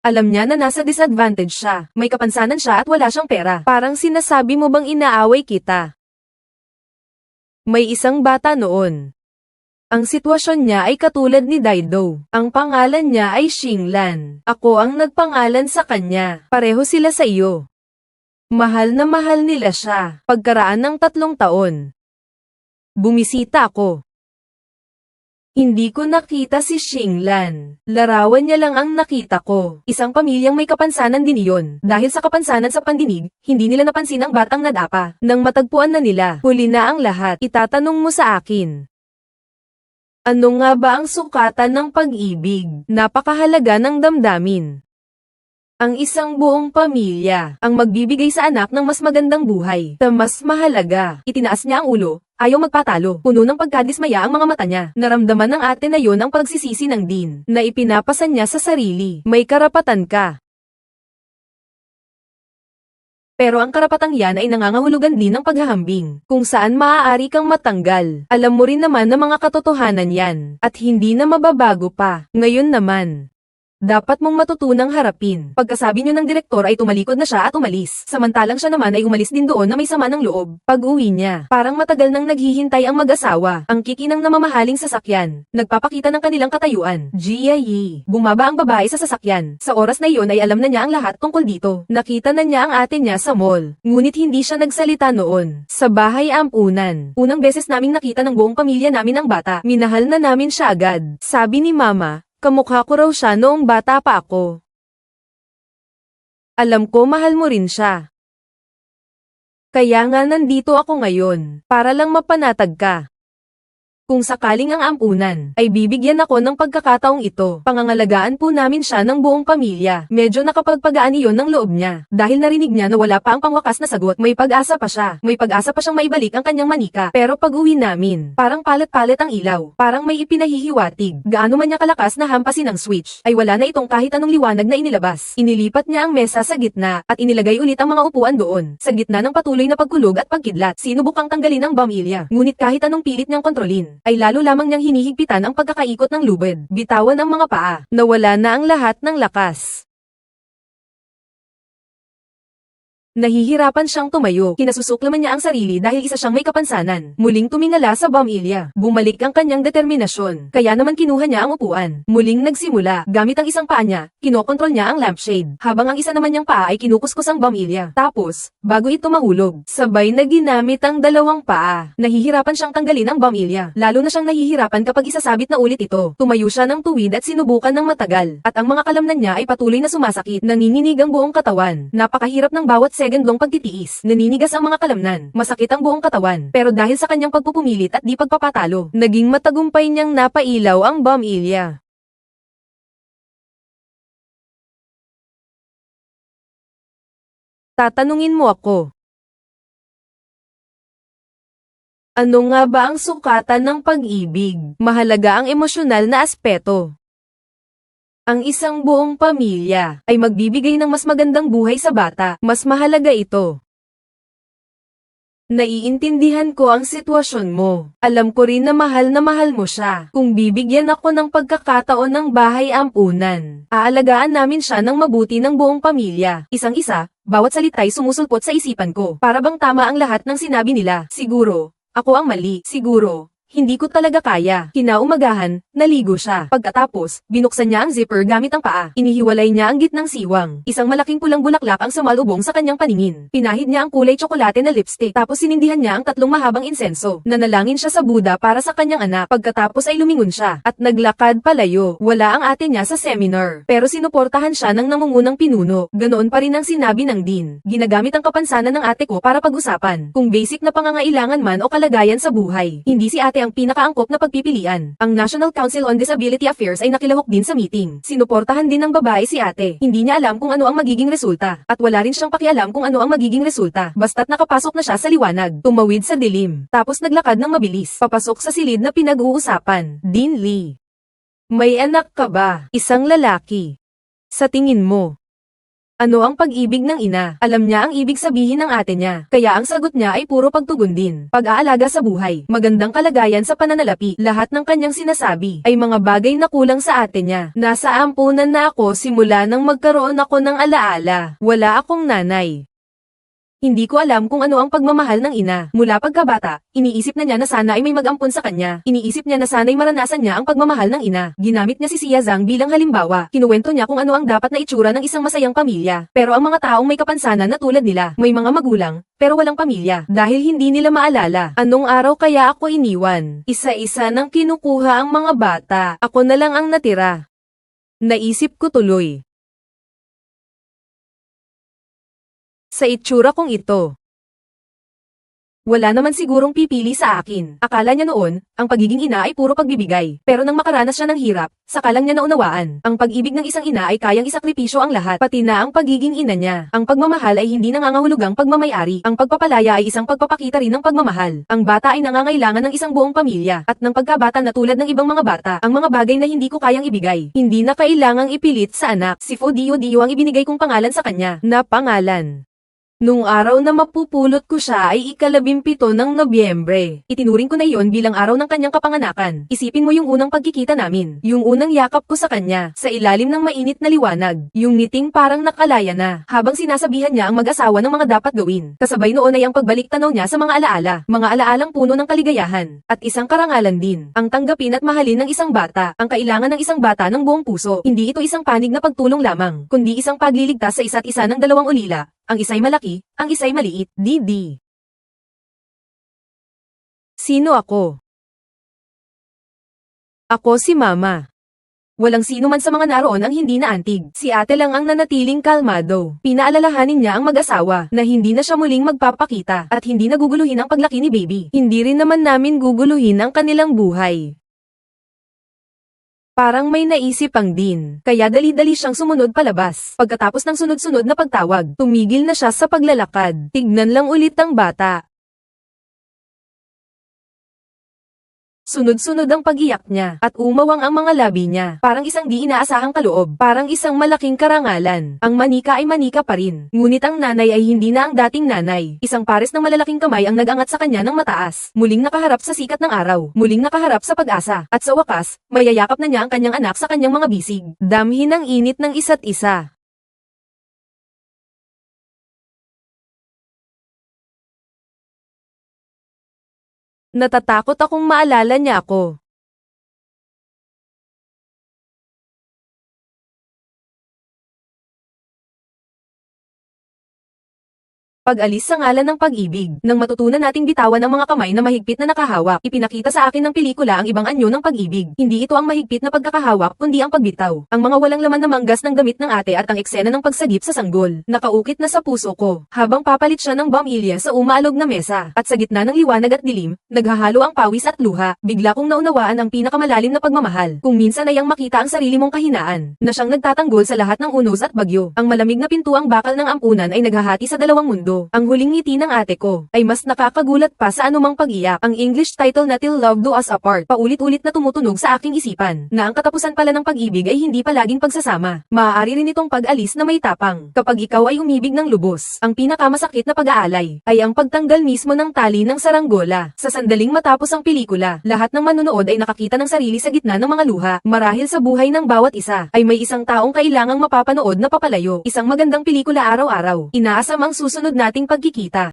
Alam niya na nasa disadvantage siya, may kapansanan siya at wala siyang pera. Parang sinasabi mo bang inaaway kita? May isang bata noon. Ang sitwasyon niya ay katulad ni Daido. Ang pangalan niya ay Xinglan. Ako ang nagpangalan sa kanya. Pareho sila sa iyo. Mahal na mahal nila siya. Pagkaraan ng 3 taon. Bumisita ako. Hindi ko nakita si Xinglan. Larawan niya lang ang nakita ko. Isang pamilyang may kapansanan din iyon. Dahil sa kapansanan sa pandinig, hindi nila napansin ang batang nadapa. Nang matagpuan na nila, huli na ang lahat. Itatanong mo sa akin. Ano nga ba ang sukatan ng pag-ibig? Napakahalaga ng damdamin. Ang isang buong pamilya, ang magbibigay sa anak ng mas magandang buhay, na mas mahalaga. Itinaas niya ang ulo, ayaw magpatalo. Puno ng pagkadismaya ang mga mata niya. Naramdaman ng ate na yon ang pagsisisi ng Dean, na ipinapasan niya sa sarili. May karapatan ka. Pero ang karapatang yan ay nangangahulugan din ng paghahambing, kung saan maaari kang matanggal. Alam mo rin naman na mga katotohanan yan, at hindi na mababago pa. Ngayon naman, dapat mong matutunang harapin. Pagkasabi niyo ng direktor ay tumalikod na siya at umalis. Samantalang siya naman ay umalis din doon na may sama ng loob. Pag-uwi niya, parang matagal nang naghihintay ang mag-asawa. Ang kikinang na mamahaling sasakyan. Nagpapakita ng kanilang katayuan. Gia-yi. Bumaba ang babae sa sasakyan. Sa oras na iyon ay alam na niya ang lahat tungkol dito. Nakita na niya ang ate niya sa mall. Ngunit hindi siya nagsalita noon. Sa bahay ampunan. Unang beses naming nakita ng buong pamilya namin ang bata. Minahal na namin siya agad. Sabi ni Mama, kamukha ko raw siya noong bata pa ako. Alam ko mahal mo rin siya. Kaya nga nandito ako ngayon, para lang mapanatag ka. Kung sakaling ang ampunan, ay bibigyan ako ng pagkakataong ito. Pangangalagaan po namin siya ng buong pamilya. Medyo nakapagpagaan iyon ng loob niya. Dahil narinig niya na wala pa ang pangwakas na sagot, may pag-asa pa siya. May pag-asa pa siyang maibalik ang kanyang manika. Pero pag-uwi namin, parang palit-palit ang ilaw. Parang may ipinahihiwatig. Gaano man niya kalakas na hampasin ang switch, ay wala na itong kahit anong liwanag na inilabas. Inilipat niya ang mesa sa gitna, at inilagay ulit ang mga upuan doon. Sa gitna ng patuloy na pagkulog at pagkidlat, sinubukang tanggalin ang bamilya. Ngunit kahit anong pilit niyang kontrolin, ay lalo lamang niyang hinihigpitan ang pagkakaikot ng lubid. Bitawan ang mga paa. Nawala na ang lahat ng lakas. Nahihirapan siyang tumayo. Kinasusuklaman niya ang sarili dahil isa siyang may kapansanan. Muling tumingala sa bamilya. Bumalik ang kanyang determinasyon. Kaya naman kinuha niya ang upuan. Muling nagsimula. Gamit ang isang paa niya, kinokontrol niya ang lampshade. Habang ang isa naman niyang paa ay kinukuskus ang bamilya. Tapos, bago ito mahulog, sabay na ginamit ang dalawang paa. Nahihirapan siyang tanggalin ang bamilya. Lalo na siyang nahihirapan kapag isasabit na ulit ito. Tumayo siya ng tuwid at sinubukan ng matagal. At ang mga kalamnan niya ay patuloy na sumasakit. Nanginginig ang buong katawan. Napakahirap ng bawat segundong pagtitiis. Naninigas ang mga kalamnan. Masakit ang buong katawan. Pero dahil sa kanyang pagpupumilit at di pagpapatalo, naging matagumpay niyang napailaw ang bamilya. Tatanungin mo ako. Ano nga ba ang sukatan ng pag-ibig? Mahalaga ang emosyonal na aspeto. Ang isang buong pamilya ay magbibigay ng mas magandang buhay sa bata. Mas mahalaga ito. Naiintindihan ko ang sitwasyon mo. Alam ko rin na mahal mo siya. Kung bibigyan ako ng pagkakataon ng bahay ampunan, aalagaan namin siya ng mabuti ng buong pamilya. Isang-isa, bawat salita'y sumusulpot sa isipan ko. Para bang tama ang lahat ng sinabi nila. Siguro, ako ang mali. Siguro, hindi ko talaga kaya. Kinaumagahan, naligo siya. Pagkatapos, binuksan niya ang zipper gamit ang paa. Inihiwalay niya ang gitnang siwang. Isang malaking pulang bulaklak ang sumalubong sa kanyang paningin. Pinahid niya ang kulay tsokolate na lipstick. Tapos sinindihan niya ang 3 mahabang insenso. Nanalangin siya sa Buddha para sa kanyang anak. Pagkatapos ay lumingon siya. At naglakad palayo. Wala ang ate niya sa seminar. Pero sinuportahan siya ng nangungunang pinuno. Ganoon pa rin ang sinabi ng Dean. Ginagamit ang kapansanan ng ate ko para pag-usapan kung basic na pangangailangan man o kalagayan sa buhay. Hindi si ate ang pinakaangkop na pagpipilian. Ang National Council on Disability Affairs ay nakilahok din sa meeting. Sinuportahan din ng babae si ate. Hindi niya alam kung ano ang magiging resulta. At wala rin siyang pakialam kung ano ang magiging resulta. Basta't nakapasok na siya sa liwanag. Tumawid sa dilim. Tapos naglakad ng mabilis. Papasok sa silid na pinag-uusapan. Dean Lee. May anak ka ba? Isang lalaki. Sa tingin mo, Ano ang pag-ibig ng ina? Alam niya ang ibig sabihin ng ate niya, kaya ang sagot niya ay puro pagtugon din. Pag-aalaga sa buhay, magandang kalagayan sa pananalapi, lahat ng kanyang sinasabi ay mga bagay na kulang sa ate niya. Nasa ampunan na ako simula nang magkaroon ako ng alaala. Wala akong nanay. Hindi ko alam kung ano ang pagmamahal ng ina. Mula pagkabata, iniisip na niya na sana ay may mag-ampon sa kanya. Iniisip niya na sana ay maranasan niya ang pagmamahal ng ina. Ginamit niya si Sia Zhang bilang halimbawa. Kinuwento niya kung ano ang dapat na itsura ng isang masayang pamilya. Pero ang mga taong may kapansanan na tulad nila, may mga magulang, pero walang pamilya. Dahil hindi nila maalala, anong araw kaya ako iniwan. Isa-isa nang kinukuha ang mga bata. Ako na lang ang natira. Naisip ko tuloy. Sa itsura kong ito. Wala naman sigurong pipili sa akin. Akala niya noon, ang pagiging ina ay puro pagbibigay. Pero nang makaranas siya ng hirap, saka lang niya naunawaan. Ang pag-ibig ng isang ina ay kayang isakripisyo ang lahat, pati na ang pagiging ina niya. Ang pagmamahal ay hindi nangangahulugang pagmamayari. Ang pagpapalaya ay isang pagpapakita rin ng pagmamahal. Ang bata ay nangangailangan ng isang buong pamilya, at ng pagkabata na tulad ng ibang mga bata, ang mga bagay na hindi ko kayang ibigay. Hindi na kailangang ipilit sa anak. Si Fu Dio Dio ang ibinigay kong pangalan sa kanya, na pangalan. Nung araw na mapupulot ko siya ay ika-17 ng Nobyembre. Itinuring ko na iyon bilang araw ng kanyang kapanganakan. Isipin mo yung unang pagkikita namin. Yung unang yakap ko sa kanya, sa ilalim ng mainit na liwanag. Yung ngiting parang nakalaya na, habang sinasabihan niya ang mag-asawa ng mga dapat gawin. Kasabay noon ay ang pagbalik tanaw niya sa mga alaala. Mga alaalang puno ng kaligayahan. At isang karangalan din. Ang tanggapin at mahalin ng isang bata. Ang kailangan ng isang bata ng buong puso. Hindi ito isang panig na pagtulong lamang, kundi isang pagliligtas sa isa't isa ng dalawang ulila. Ang isa'y malaki, ang isa'y maliit. Didi. Sino ako? Ako si Mama. Walang sino man sa mga naroon ang hindi naantig. Si ate lang ang nanatiling kalmado. Pinaalalahanin niya ang mag-asawa na hindi na siya muling magpapakita at hindi naguguluhin ang paglaki ni baby. Hindi rin naman namin guguluhin ang kanilang buhay. Parang may naisip ang din, kaya dali-dali siyang sumunod palabas. Pagkatapos ng sunod-sunod na pagtawag, tumigil na siya sa paglalakad. Tignan lang ulit ang bata. Sunod-sunod ang pag-iyak niya, at umawang ang mga labi niya. Parang isang di inaasahang kaloob, parang isang malaking karangalan. Ang manika ay manika pa rin. Ngunit ang nanay ay hindi na ang dating nanay. Isang pares ng malalaking kamay ang nag-angat sa kanya ng mataas. Muling nakaharap sa sikat ng araw. Muling nakaharap sa pag-asa. At sa wakas, mayayakap na niya ang kanyang anak sa kanyang mga bisig. Damhin ang init ng isa't isa. Natatakot akong maalala niya ako. Pag-alis sa ngalan ng pag-ibig. Nang matutunan nating bitawan ang mga kamay na mahigpit na nakahawak, ipinakita sa akin ng pelikula ang ibang anyo ng pag-ibig. Hindi ito ang mahigpit na pagkakahawak, kundi ang pagbitaw. Ang mga walang laman na manggas ng damit ng ate at ang eksena ng pagsagip sa sanggol. Nakaukit na sa puso ko, habang papalit siya ng bamilya sa umaalog na mesa. At sa gitna ng liwanag at dilim, naghahalo ang pawis at luha. Bigla kong naunawaan ang pinakamalalim na pagmamahal. Kung minsan ay ang makita ang sarili mong kahinaan, na siyang nagtatanggol sa lahat ng unos at bagyo. Ang malamig na pintuang bakal ng ampunan ay naghahati sa dalawang mundo. Ang huling ngiti ng ate ko ay mas nakakagulat pa sa anumang pag-iyak. Ang English title na Till Love Do Us Apart, paulit-ulit na tumutunog sa aking isipan, na ang katapusan pala ng pag-ibig ay hindi palaging pagsasama. Maaari rin itong pag-alis na may tapang. Kapag ikaw ay umibig ng lubos, ang pinakamasakit na pag-aalay ay ang pagtanggal mismo ng tali ng saranggola. Sa sandaling matapos ang pelikula, lahat ng manonood ay nakakita ng sarili sa gitna ng mga luha. Marahil sa buhay ng bawat isa, ay may isang taong kailangang mapapanood na papalayo. Isang magandang pelikula araw-araw. Inaasam ang susunod nating pagkikita.